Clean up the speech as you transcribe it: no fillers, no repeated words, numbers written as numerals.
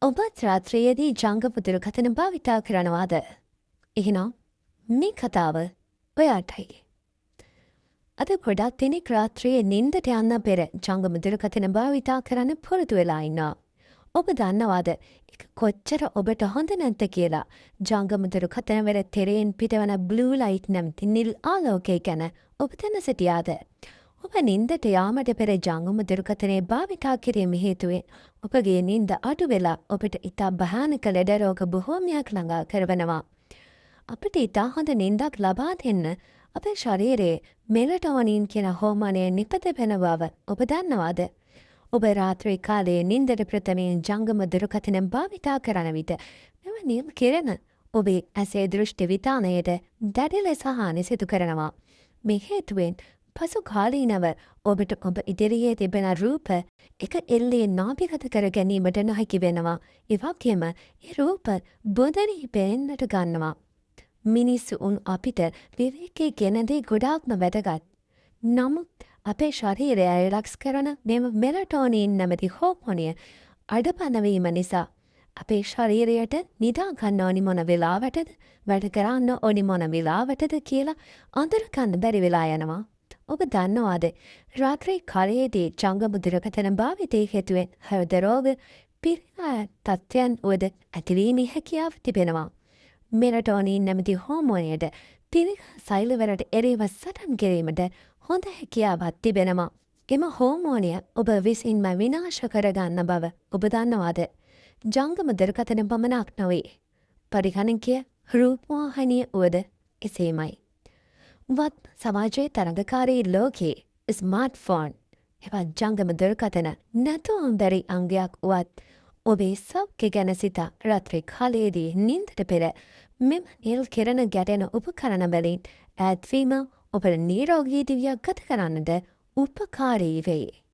ඔබත් රාත්‍රියේදී ජංගම දුරකථන භාවිතා කරනවාද? එහෙනම් මේ කතාව ඔයාටයි. අද ගොඩක් දෙනෙක් රාත්‍රියේ නිින්දට යන්න පෙර ජංගම දුරකථන භාවිතා කරන්න පුරුදු වෙලා ඉන්නවා. ඔබ දන්නවාද ඒක කොච්චර ඔබට හොඳ නැද්ද කියලා? ජංගම දුරකථන වල තෙරයෙන් පිටවන බ්ලූ ලයිට් නැමැති නිල් ආලෝකය ගැන ඔබ දැන සිටියාද? ඔබ නින්දට යාමට පෙර ජංගම දුරකථනය භාවිතා කිරීම හේතුවෙන් ඔබගේ නින්ද අඩු වෙලා ඔබට ඉතා භයානක ලෙඩ රෝග බොහෝමයක් ළඟා කරවනවා. අපිට ඉතා හොඳ නින්දක් ලබා දෙන්න අපේ ශරීරයේ මෙලටෝනින් කියන හෝමෝනය නිපද වෙන බව ඔබ දන්නවාද? ඔබ රාත්‍රී කාලයේ නින්දට ප්‍රථමයෙන් ජංගම දුරකථනය භාවිතා කරන විට මෙම නිල් කිරණ ඔබේ ඇසේ දෘෂ්ටි විතානයට දැඩි ලෙස හානි සිදු කරනවා. මේ හේතුවෙන් පසු කාලීනව ඔබට ඔබ ඉදිරියේ තිබෙන රූප එක එල්ලේ නාභිගත කර ගැනීමට නොහැකි වෙනවා. ඒ වගේම ඒ රූප බොඳනී පෙනෙන්නට ගන්නවා. මිනිස්සු උන් අපිට විවේකී කියන දේ ගොඩාක්ම වැදගත්. නමුත් අපේ ශරීරය රිලැක්ස් කරන මෙම මෙලටෝනින් නැමැති හෝමෝනය අඩපණ නිසා අපේ ශරීරයට නිදා ගන්න ඕනි මොන වෙලාවටද, වැඩ කරන්න ඕනි මොන වෙලාවටද කියලා අඳුරගන්න බැරි වෙලා යනවා. ඔබ දන්නවාද රාත්‍රී කාලයේදී ජංගම දුරකථන භාවිතය හේතුවෙන් හෘද රෝග පිරිලා තත්ත්වයන් වද ඇතිවීමේ හැකියාව තිබෙනවා. මෙලටෝනින් නැමැති හෝමෝනයට පිරිලා සෛලවලට එරෙහිව සටන් කිරීමට හොඳ හැකියාවක් තිබෙනවා. එම හෝමෝනය ඔබ විසින්ම විනාශ කරගන්න බව ඔබ දන්නවාද? ජංගම දුරකථන පමණක් නොවේ. පරිගණකය රූපවාහිනිය වුවද එසේමයි. වත් සමාජයේ තරඟකාරී ලෝකයේ ස්මාර්ට්ෆෝන් එවත් ජංගම දුරකථන නැතුවම් බැරි අංගයක් වුවත් ඔබේ සෞඛ්‍ය ගැන සිතා රාත්‍රී කාලයේදී නින්දට පෙර මෙම නිල් කිරණ ගැටෙන උපකරණ වලින් ඈත්වීම ඔබට නිරෝගී දිවියක් ගත කරන්නට උපකාරී වේ.